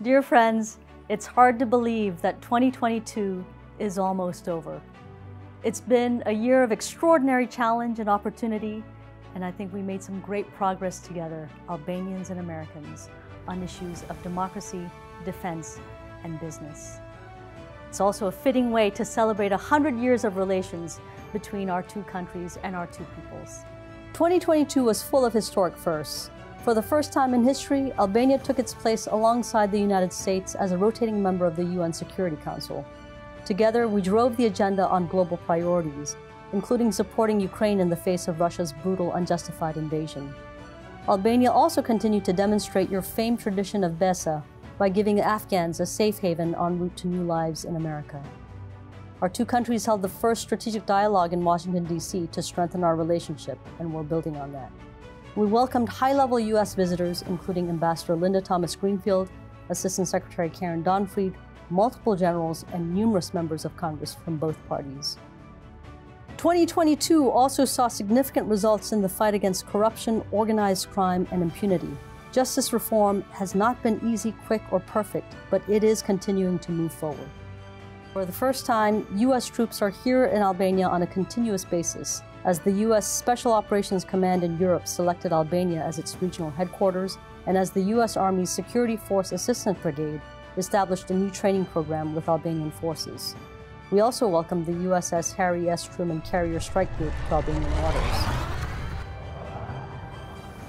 Dear friends, it's hard to believe that 2022 is almost over. It's been a year of extraordinary challenge and opportunity, and I think we made some great progress together, Albanians and Americans, on issues of democracy, defense, and business. It's also a fitting way to celebrate 100 years of relations between our two countries and our two peoples. 2022 was full of historic firsts. For the first time in history, Albania took its place alongside the United States as a rotating member of the UN Security Council. Together, we drove the agenda on global priorities, including supporting Ukraine in the face of Russia's brutal, unjustified invasion. Albania also continued to demonstrate your famed tradition of Besa by giving Afghans a safe haven en route to new lives in America. Our two countries held the first strategic dialogue in Washington, D.C. to strengthen our relationship, and we're building on that. We welcomed high-level U.S. visitors, including Ambassador Linda Thomas-Greenfield, Assistant Secretary Karen Donfried, multiple generals, and numerous members of Congress from both parties. 2022 also saw significant results in the fight against corruption, organized crime, and impunity. Justice reform has not been easy, quick, or perfect, but it is continuing to move forward. For the first time, U.S. troops are here in Albania on a continuous basis, as the U.S. Special Operations Command in Europe selected Albania as its regional headquarters, and as the U.S. Army's Security Force Assistant Brigade established a new training program with Albanian forces. We also welcomed the USS Harry S. Truman Carrier Strike Group to Albanian waters.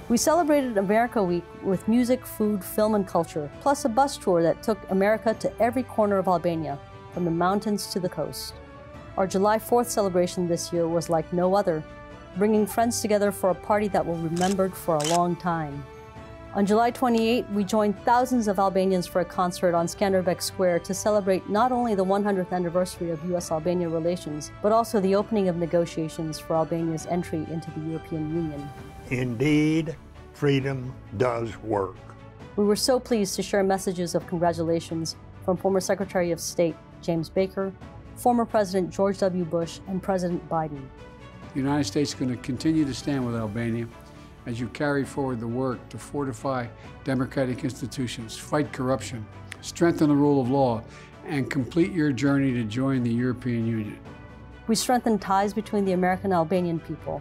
We celebrated America Week with music, food, film, and culture, plus a bus tour that took America to every corner of Albania, from the mountains to the coast. Our July 4th celebration this year was like no other, bringing friends together for a party that will be remembered for a long time. On July 28, we joined thousands of Albanians for a concert on Skanderbeg Square to celebrate not only the 100th anniversary of U.S.-Albania relations, but also the opening of negotiations for Albania's entry into the European Union. Indeed, freedom does work. We were so pleased to share messages of congratulations from former Secretary of State James Baker, former President George W. Bush, and President Biden. The United States is going to continue to stand with Albania as you carry forward the work to fortify democratic institutions, fight corruption, strengthen the rule of law, and complete your journey to join the European Union. We strengthened ties between the American and Albanian people.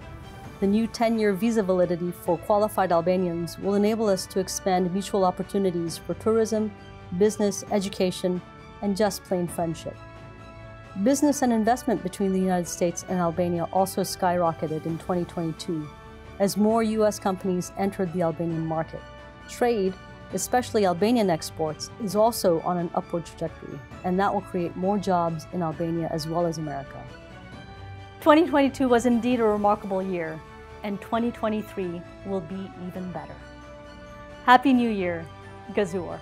The new 10-year visa validity for qualified Albanians will enable us to expand mutual opportunities for tourism, business, education, and just plain friendship. Business and investment between the United States and Albania also skyrocketed in 2022 as more U.S. companies entered the Albanian market. Trade, especially Albanian exports, is also on an upward trajectory, and that will create more jobs in Albania as well as America. 2022 was indeed a remarkable year, and 2023 will be even better. Happy New Year, Gazur.